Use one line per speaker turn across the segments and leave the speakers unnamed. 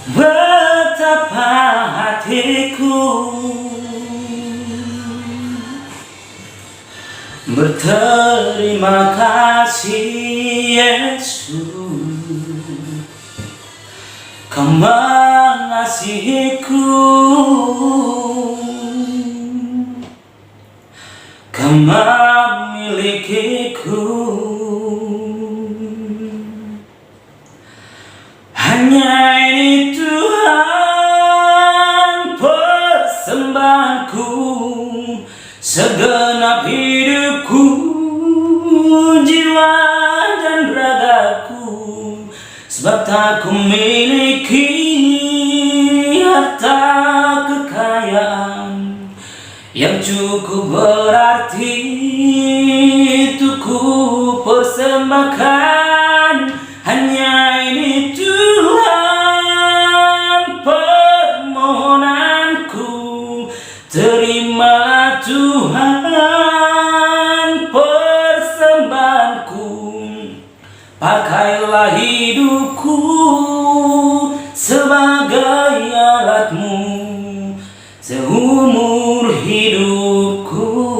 Betapa hatiku berterima kasih Yesus, Kau mengasihiku, Kau memilikiku. Hanya ini Tuhan persembahanku, segenap hidupku, jiwa dan ragaku. Sebab tak ku miliki harta kekayaan yang cukup berarti untuk ku persembahkan. Hanya ini Tuhan permohonanku, terima Tuhan persembahanku. Pakailah hidupku sebagai alatmu seumur hidupku.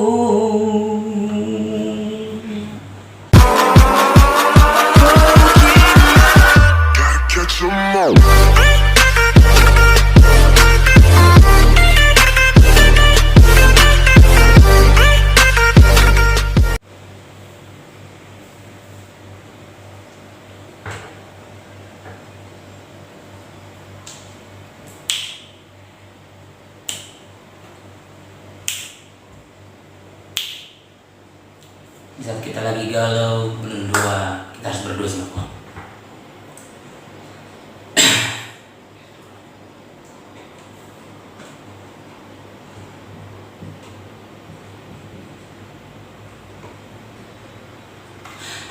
Di saat kita lagi galau, belum doa, kita harus berdoa sama Tuhan.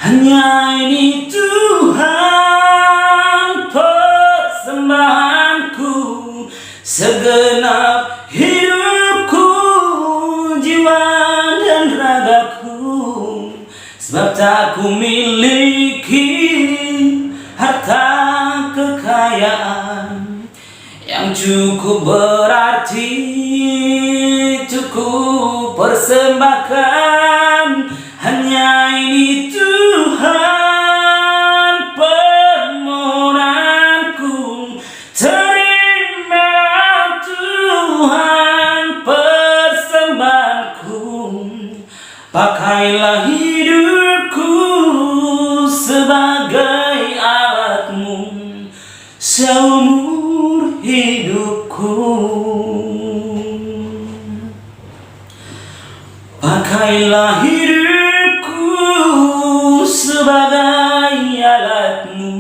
Hanya ini Tuhan persembahanku, segenap hidupku, jiwa dan ragaku. Sebab tak ku miliki harta kekayaan yang cukup berarti untuk ku persembahkan. Hanya ini Tuhan permohonanku, terima Tuhan persembahanku. Pakailah hidupku sebagai alatmu seumur hidupku. Pakailah hidupku sebagai alatmu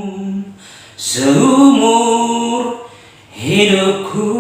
seumur hidupku.